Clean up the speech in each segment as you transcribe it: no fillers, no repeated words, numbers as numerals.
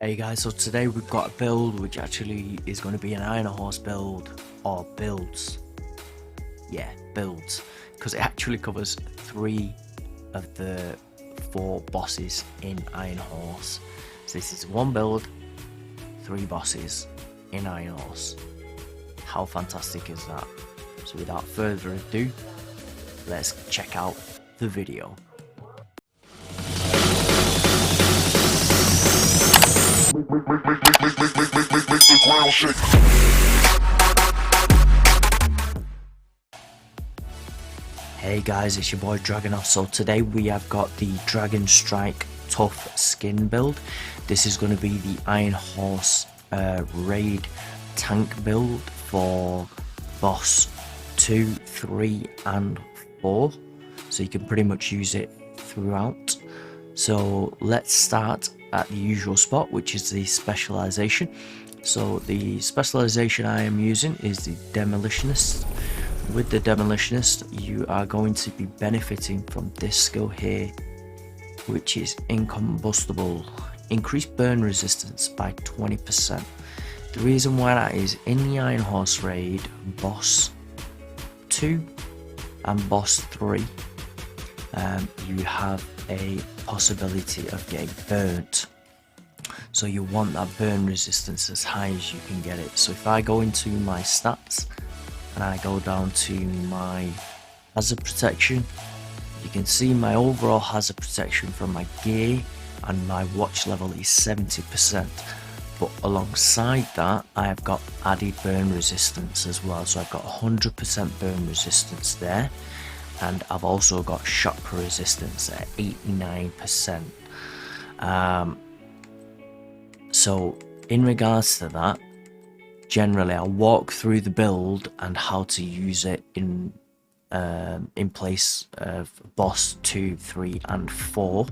Hey guys, so today we've got a build which actually is going to be an Iron Horse build, or builds. Yeah, builds, because it actually covers 3 of the 4 bosses in Iron Horse. So this is one build, 3 bosses in Iron Horse. How fantastic is that? So without further ado, let's check out the video. Hey guys, it's your boy Dragunov. So today we have got the Dragon Strike Tough Skin build. This is going to be the Iron Horse raid tank build for boss 2, 3 and 4. So you can pretty much use it throughout. So let's start at the usual spot, which is the specialization. So the specialization I am using is the Demolitionist. With the Demolitionist, you are going to be benefiting from this skill here, which is Incombustible. Increase burn resistance by 20%. The reason why that is, in the Iron Horse raid, boss 2 and boss 3, you have a possibility of getting burnt. So you want that burn resistance as high as you can get it. So if I go into my stats and I go down to my hazard protection, you can see my overall hazard protection from my gear and my watch level is 70%. But alongside that, I have got added burn resistance as well. So I've got 100% burn resistance there. And I've also got shock resistance at 89%. So in regards to that, generally I'll walk through the build and how to use it in place of boss 2, 3 and 4.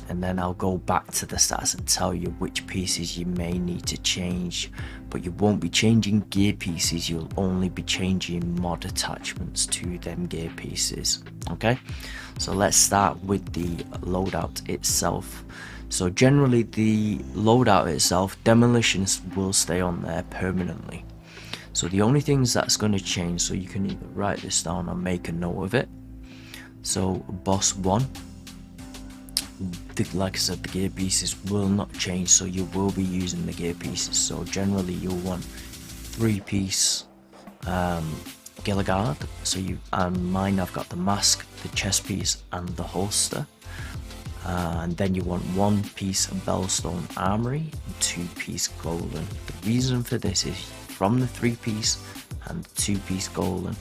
And then I'll go back to the stats and tell you which pieces you may need to change. But you won't be changing gear pieces, you'll only be changing mod attachments to them gear pieces. Okay, so let's start with the loadout itself. So generally the loadout itself, Demolitionist will stay on there permanently. So the only things that's going to change, so you can either write this down or make a note of it. So boss 1, like I said, the gear pieces will not change, so you will be using the gear pieces. So generally you'll want 3-piece Gila Guard. So mine, I've got the mask, the chest piece and the holster. And then you want 1-piece Bellstone Armory and 2-piece Golden. The reason for this is from the 3-piece and the 2-piece Golden,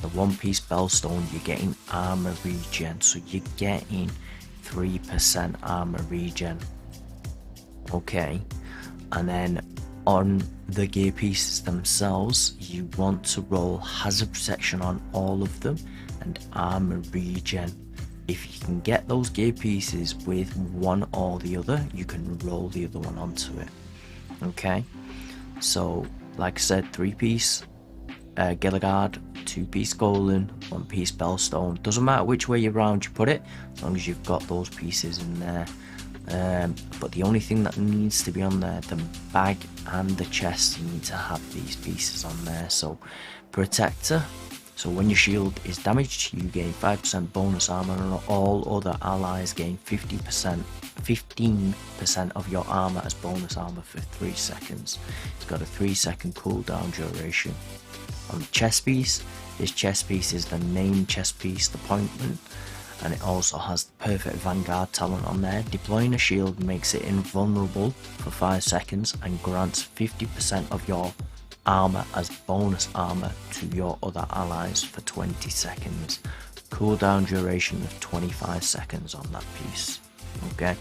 the 1-piece Bellstone, you're getting armor regen, so you're getting 3% armor regen. Okay, and then on the gear pieces themselves, you want to roll hazard protection on all of them and armor regen. If you can get those gear pieces with one or the other, you can roll the other one onto it. Okay, so like I said, 3-piece Gila Guard, 2-piece Golden, 1-piece Bellstone. Doesn't matter which way around you put it, as long as you've got those pieces in there. But the only thing that needs to be on there, the bag and the chest, you need to have these pieces on there. So Protector, so when your shield is damaged, you gain 5% bonus armor, and all other allies gain 15% of your armor as bonus armor for 3 seconds. It's got a 3-second cooldown duration. On the chest piece, this chest piece is the main chest piece appointment, and it also has the perfect Vanguard talent on there. Deploying a shield makes it invulnerable for 5 seconds and grants 50% of your armor as bonus armor to your other allies for 20 seconds. Cooldown duration of 25 seconds on that piece. Okay,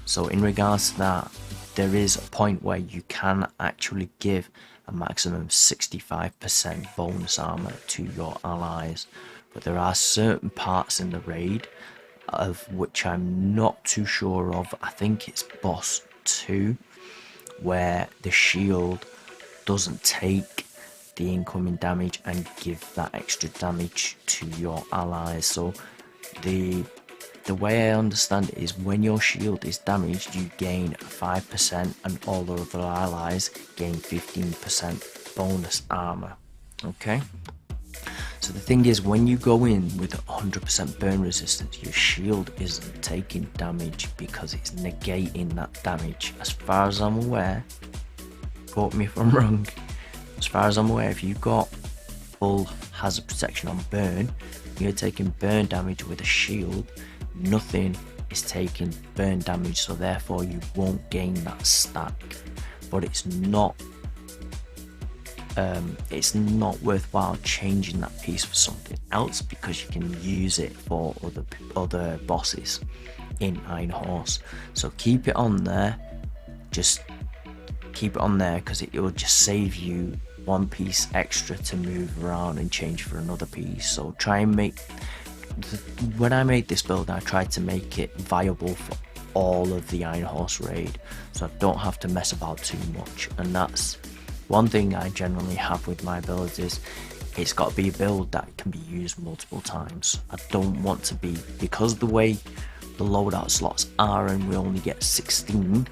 so in regards to that, there is a point where you can actually give a maximum 65% bonus armor to your allies, but there are certain parts in the raid of which I'm not too sure of. I think it's boss 2 where the shield doesn't take the incoming damage and give that extra damage to your allies. So the the way I understand it is when your shield is damaged, you gain 5% and all the other allies gain 15% bonus armor. Okay? So the thing is, when you go in with 100% burn resistance, your shield isn't taking damage because it's negating that damage. As far as I'm aware, quote me if I'm wrong, as far as I'm aware, if you've got full hazard protection on burn, you're taking burn damage with a shield, nothing is taking burn damage, so therefore you won't gain that stack. But it's not worthwhile changing that piece for something else, because you can use it for other bosses in Iron Horse. So keep it on there, just keep it on there, because it will just save you one piece extra to move around and change for another piece. So try and make, when I made this build, I tried to make it viable for all of the Iron Horse raid, so I don't have to mess about too much. And that's one thing I generally have with my builds, is it's got to be a build that can be used multiple times. I don't want to be, because the way the loadout slots are and we only get 16,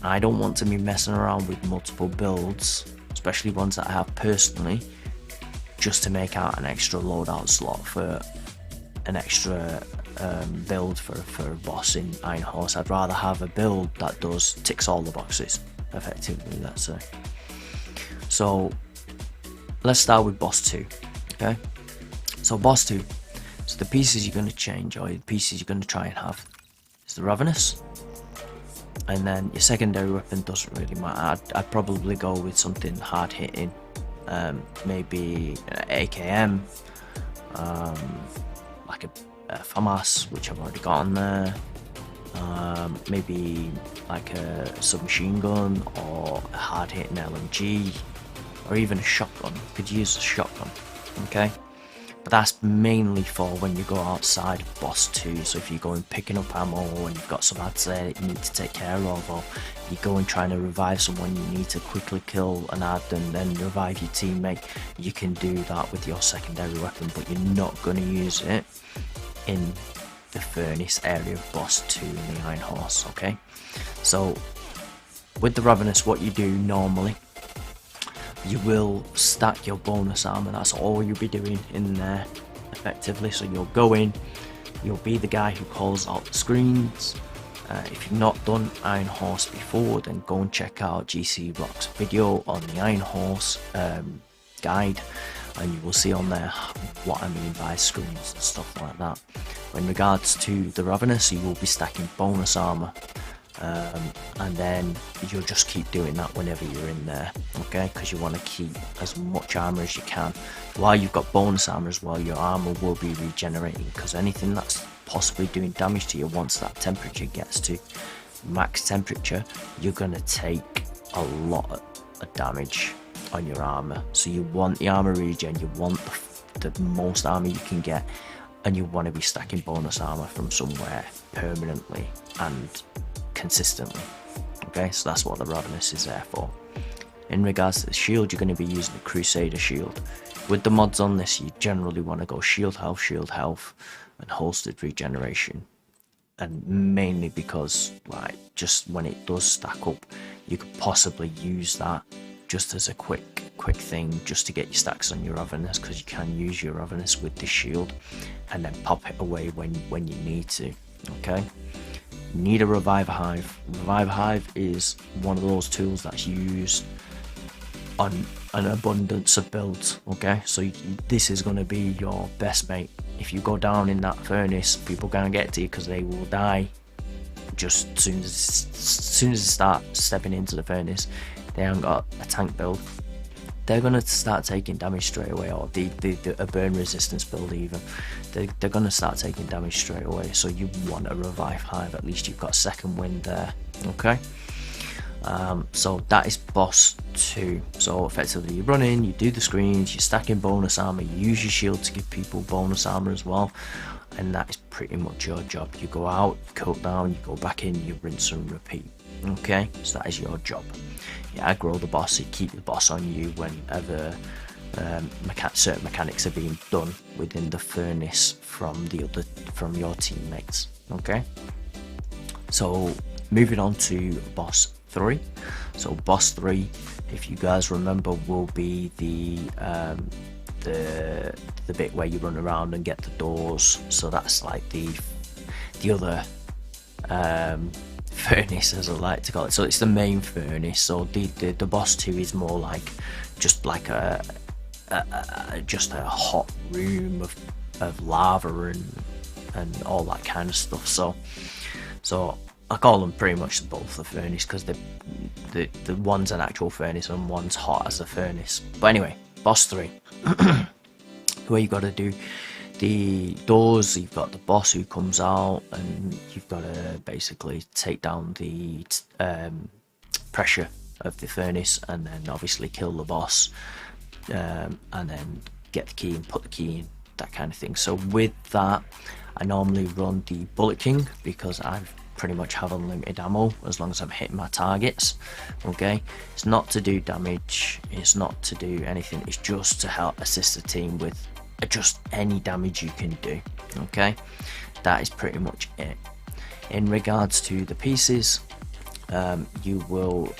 I don't want to be messing around with multiple builds, especially ones that I have personally, just to make out an extra loadout slot for an extra build for a boss in Iron Horse. I'd rather have a build that ticks all the boxes effectively, let's say. So let's start with boss 2. Okay, so boss 2, so the pieces you're going to change, or the pieces you're going to try and have, is the Ravenous, and then your secondary weapon doesn't really matter. I'd probably go with something hard hitting, maybe an AKM, like a FAMAS, which I've already got on there, maybe like a submachine gun, or a hard hitting LMG, or even a shotgun. You could use a shotgun, okay? But that's mainly for when you go outside of boss 2. So if you're going picking up ammo and you've got some ads there that you need to take care of, or you're going trying to revive someone, you need to quickly kill an ad and then revive your teammate, you can do that with your secondary weapon, but you're not going to use it in the furnace area of boss 2 in the Iron Horse, okay? So with the Ravenous, what you do normally, you will stack your bonus armor. That's all you'll be doing in there effectively. So you'll go in, you'll be the guy who calls out the screens. If you've not done Iron Horse before, then go and check out GC Rock's video on the Iron Horse guide, and you will see on there what I mean by screens and stuff like that. In regards to the Ravenous, you will be stacking bonus armor, and then you'll just keep doing that whenever you're in there, okay? Because you want to keep as much armor as you can. While you've got bonus armor as well, your armor will be regenerating, because anything that's possibly doing damage to you, once that temperature gets to max temperature, you're going to take a lot of damage on your armor. So you want the armor regen, you want the most armor you can get, and you want to be stacking bonus armor from somewhere permanently and consistently, okay? So that's what the Ravenous is there for. In regards to the shield, you're going to be using the Crusader shield. With the mods on this, you generally want to go shield health, and holstered regeneration, and mainly because, like, just when it does stack up, you could possibly use that just as a quick thing, just to get your stacks on your Ravenous, because you can use your Ravenous with the shield and then pop it away when you need to, okay? You need a Revive Hive. Revive Hive is one of those tools that's used on an abundance of builds, okay? So this is going to be your best mate. If you go down in that furnace, people can't get to you because they will die just as soon as they start stepping into the furnace. They haven't got a tank build, they're going to start taking damage straight away, or a burn resistance build even. They're going to start taking damage straight away, so you want a Revive Hive. At least you've got second wind there, okay? So that is boss 2. So effectively you run in, you do the screens, you're stacking bonus armor, you use your shield to give people bonus armor as well, and that is pretty much your job. You go out, you cool down, you go back in, you rinse and repeat, okay? So that is your job. You aggro the boss, you keep the boss on you whenever certain mechanics are being done within the furnace from your teammates. Okay, so moving on to boss 3. So boss 3, if you guys remember, will be the bit where you run around and get the doors. So that's like the other furnace, as I like to call it. So it's the main furnace. So the boss 2 is more like just like just a hot room of lava and all that kind of stuff. So I call them pretty much both the furnace, because the one's an actual furnace and one's hot as a furnace. But anyway, boss 3. Where you got to do the doors, you've got the boss who comes out, and you've got to basically take down the pressure of the furnace, and then obviously kill the boss, and then get the key and put the key in, that kind of thing. So with that, I normally run the Bullet King, because I've pretty much have unlimited ammo as long as I'm hitting my targets. Okay, it's not to do damage, it's not to do anything, it's just to help assist the team with just any damage you can do. Okay, that is pretty much it. In regards to the pieces, you will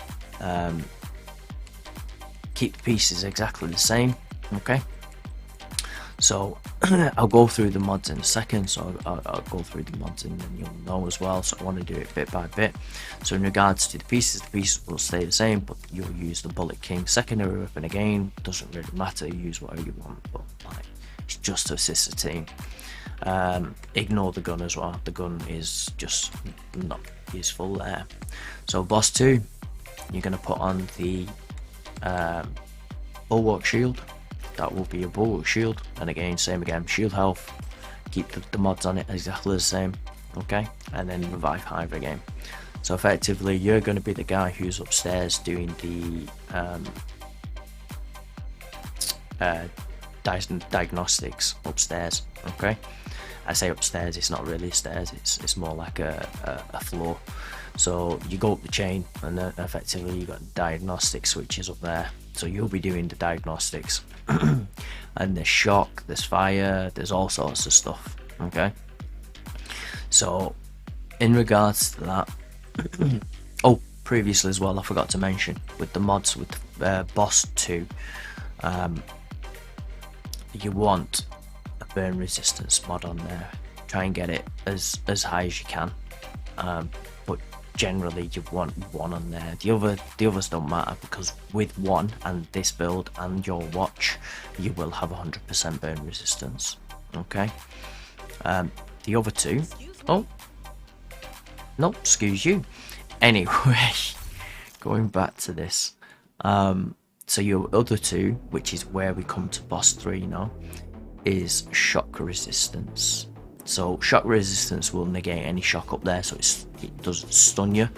keep the pieces exactly the same. Okay, so I'll go through the mods in a second, so I'll go through the mods and then you'll know as well. So I want to do it bit by bit. So in regards to the pieces will stay the same, but you'll use the Bullet King secondary weapon again. Doesn't really matter, use whatever you want, but like, it's just to assist the team. Ignore the gun as well, the gun is just not useful there. So boss 2, you're going to put on the Bulwark Shield. That will be a Bulwark Shield, and again, same again, shield health, keep the mods on it exactly the same. Okay, and then revive hive again. So effectively, you're going to be the guy who's upstairs doing the diagnostics upstairs. Okay, I say upstairs, it's not really stairs, it's more like a floor. So you go up the chain, and then effectively you got diagnostic switches up there, so you'll be doing the diagnostics. And there's shock, there's fire, there's all sorts of stuff. Okay, so in regards to that, oh, previously as well, I forgot to mention, with the mods, with boss 2, you want a burn resistance mod on there. Try and get it as high as you can, but generally you want 1 on there. The others don't matter, because with 1 and this build and your watch, you will have 100% burn resistance. Okay, the other 2, oh no, excuse you. Anyway, going back to this, so your other 2, which is where we come to boss 3 now, is shock resistance. So shock resistance will negate any shock up there, so it doesn't stun you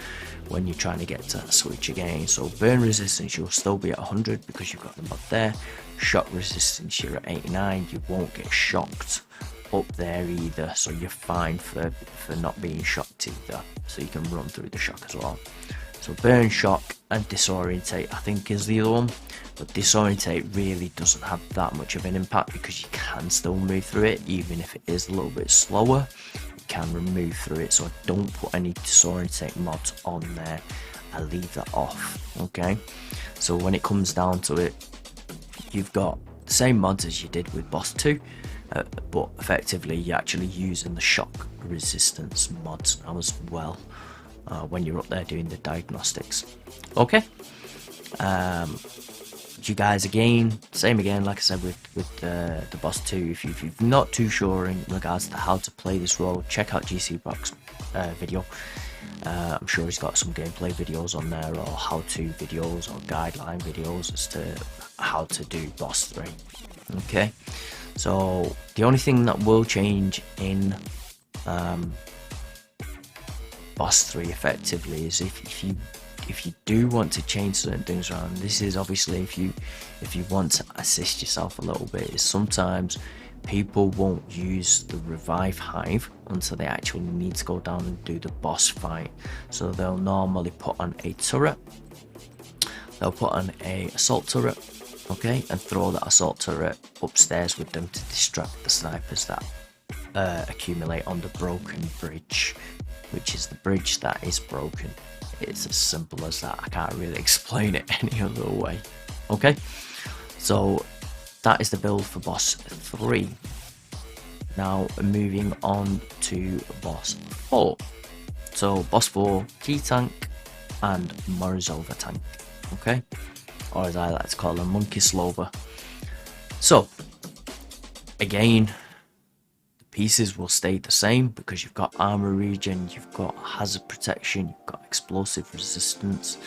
when you're trying to get to that switch again. So burn resistance, you'll still be at 100 because you've got the mod there. Shock resistance, you're at 89, you won't get shocked up there either, so you're fine for not being shocked either, so you can run through the shock as well. So burn, shock, and disorientate I think is the other one, but disorientate really doesn't have that much of an impact, because you can still move through it, even if it is a little bit slower, you can move through it. So I don't put any disorientate mods on there, I leave that off. Okay, so when it comes down to it, you've got the same mods as you did with boss 2, but effectively you're actually using the shock resistance mods now as well, when you're up there doing the diagnostics. Okay, you guys, again, same again, like I said with the boss 2, if you're not too sure in regards to how to play this role, check out GC Brock's video. I'm sure he's got some gameplay videos on there, or how-to videos, or guideline videos as to how to do boss 3. Okay, so the only thing that will change in boss 3 effectively is if you do want to change certain things around. This is obviously if you want to assist yourself a little bit, is sometimes people won't use the revive hive until they actually need to go down and do the boss fight. So they'll normally put on a turret, they'll put on a assault turret, okay, and throw that assault turret upstairs with them to distract the snipers that accumulate on the broken bridge, which is the bridge that is broken. It's as simple as that. I can't really explain it any other way. Okay, so that is the build for boss 3. Now moving on to boss 4. So boss 4, key tank and Morozova tank, okay, or as I like to call them, monkey slover. So again, the pieces will stay the same because you've got armor regen, you've got hazard protection, you've got explosive resistance.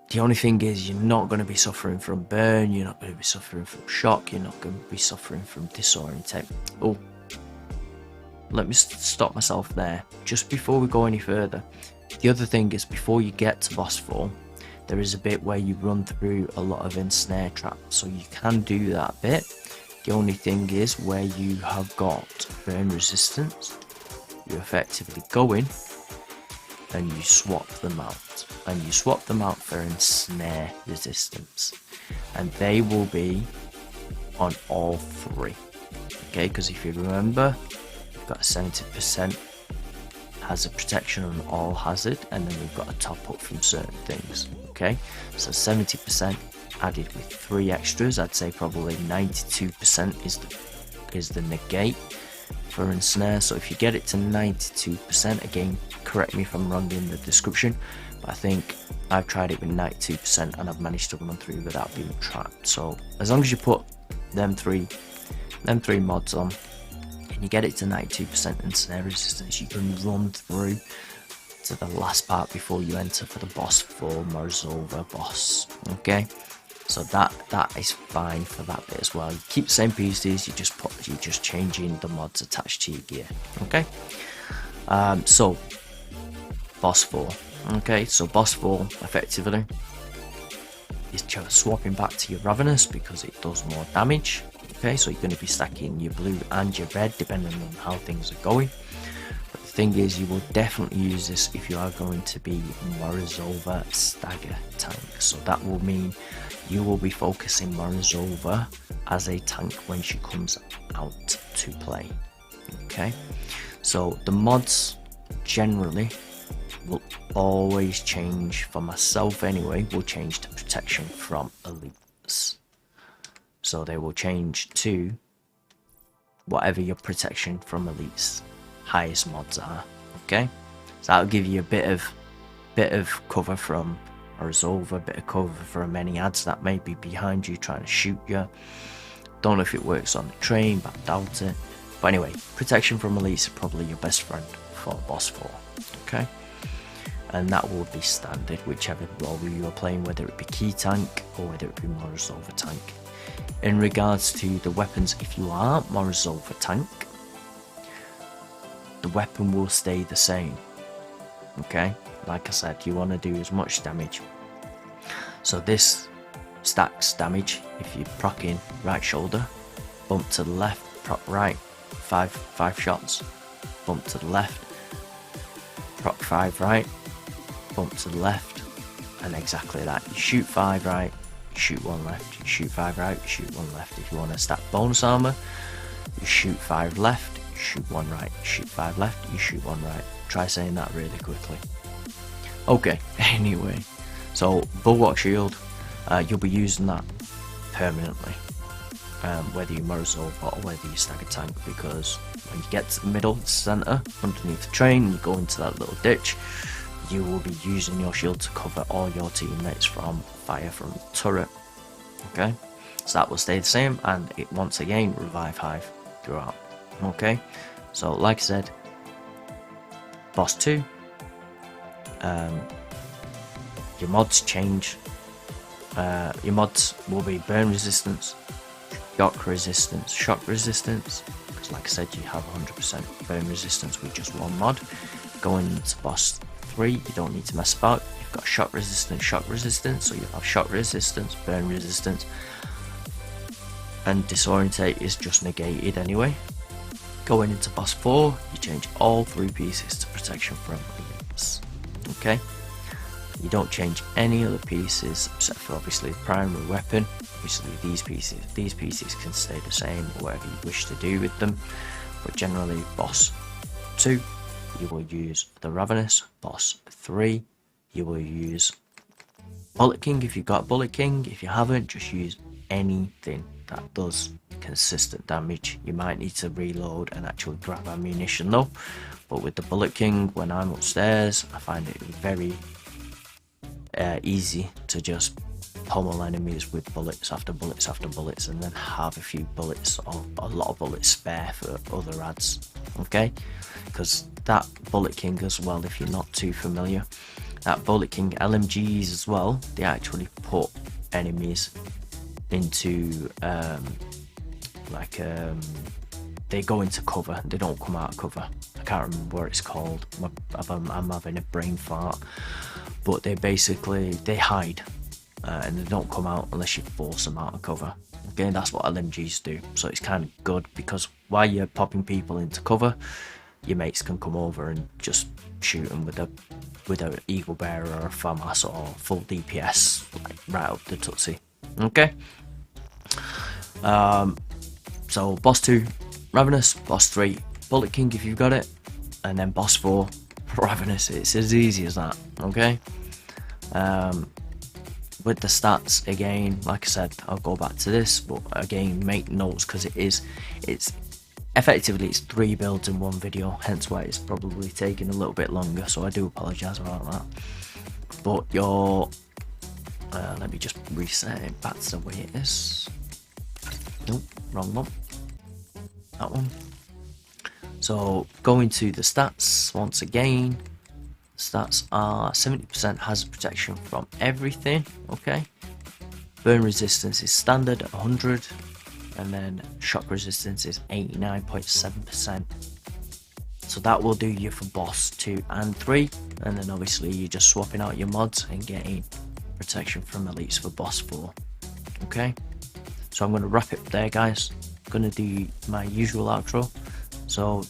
The only thing is you're not going to be suffering from burn, you're not going to be suffering from shock, you're not going to be suffering from disorientate. Oh, let me stop myself there. Just before we go any further, the other thing is before you get to boss 4, there is a bit where you run through a lot of ensnare traps, so you can do that bit. The only thing is where you have got burn resistance, you effectively go in and you swap them out, and you swap them out for ensnare resistance, and they will be on all 3, okay, because if you remember, you've got a 70% hazard protection on all hazard, and then we've got a top up from certain things, okay, so 70% added with 3 extras. I'd say probably 92% is the negate for ensnare. So if you get it to 92%, again, correct me if I'm wrong in the description, but I think I've tried it with 92% and I've managed to run through without being trapped. So as long as you put them three mods on and you get it to 92% ensnare resistance, you can run through to the last part before you enter for the boss 4 Morozova boss, okay. So that is fine for that bit as well. You keep the same pieces, you're just changing the mods attached to your gear, okay. So boss 4, okay, so boss 4 effectively is just swapping back to your Ravenous because it does more damage, okay. So you're going to be stacking your blue and your red depending on how things are going. But the thing is, you will definitely use this if you are going to be Morozova stagger tank. So that will mean you will be focusing Morozova as a tank when she comes out to play, okay. So the mods generally will always change, for myself anyway, will change to protection from elites. So they will change to whatever your protection from elites highest mods are, okay. So that'll give you a bit of cover from Morozova, a bit of cover from any ads that may be behind you trying to shoot you. Don't know if it works on the train, but I doubt it. But anyway, protection from elites is probably your best friend for boss 4, okay. And that will be standard whichever role you are playing, whether it be key tank or whether it be Morozova tank. In regards to the weapons, if you are Morozova tank, the weapon will stay the same, okay. Like I said, you want to do as much damage. So this stacks damage if you proc in right shoulder, bump to the left, proc right, 5 shots, bump to the left, proc 5 right, bump to the left, and exactly that. You shoot 5 right, you shoot 1 left, you shoot 5 right, you shoot 1 left. If you want to stack bonus armor, you shoot 5 left, you shoot 1 right, you shoot 5 left, you shoot 1 right. Try saying that really quickly. Okay, anyway, so Bulwark Shield, you'll be using that permanently, whether you Morozova or whether you stagger tank, because when you get to the middle, center, underneath the train, you go into that little ditch, you will be using your shield to cover all your teammates from fire from the turret, okay. So that will stay the same, and it once again revive hive throughout, okay. So like I said, boss 2, your mods change. Your mods will be burn resistance, shock resistance, because like I said, you have 100% burn resistance with just 1 mod. Going into boss 3, you don't need to mess about. You've got shock resistance, so you have shock resistance, burn resistance, and disorientate is just negated anyway. Going into boss 4, you change all 3 pieces to protection from elites, okay. You don't change any other pieces except for obviously the primary weapon. Obviously these pieces can stay the same, whatever you wish to do with them. But generally, boss 2, you will use the Ravenous. Boss 3, you will use Bullet King if you've got Bullet King. If you haven't, just use anything that does consistent damage. You might need to reload and actually grab ammunition though. But with the Bullet King, when I'm upstairs, I find it very easy to just pummel enemies with bullets after bullets after bullets, and then have a few bullets or a lot of bullets spare for other ads. Okay, because that Bullet King as well, if you're not too familiar, that Bullet King LMGs as well, they actually put enemies into they go into cover, they don't come out of cover. I can't remember what it's called, I'm having a brain fart, but they hide and they don't come out unless you force them out of cover. Again, that's what LMGs do, so it's kind of good because while you're popping people into cover, your mates can come over and just shoot them with a Eagle Bearer or a FAMAS or full DPS, like right up the tootsie. Okay, so boss 2 Ravenous, boss 3 Bullet King if you've got it, and then boss 4 Ravenous. It's as easy as that. Okay, with the stats, again, like I said, I'll go back to this, but again, make notes because it's effectively 3 builds in 1 video, hence why it's probably taking a little bit longer, so I do apologize about that. But your let me just reset it back to the way it is. Nope, wrong one. That one. So going to the stats once again. Stats are 70% hazard protection from everything. Okay. Burn resistance is standard at 100, and then shock resistance is 89.7%. So that will do you for boss 2 and 3, and then obviously you're just swapping out your mods and getting protection from elites for boss 4. Okay, so I'm going to wrap it there, guys. I'm going to do my usual outro, so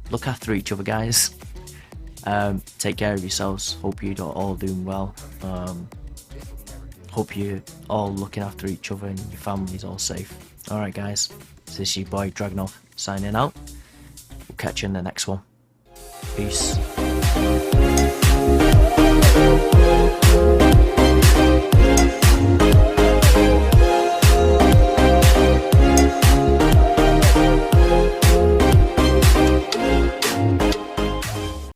look after each other, guys. Take care of yourselves. Hope you're all doing well. Hope you're all looking after each other and your family's all safe. Alright guys, this is your boy Dragunov signing out. We'll catch you in the next one. Peace.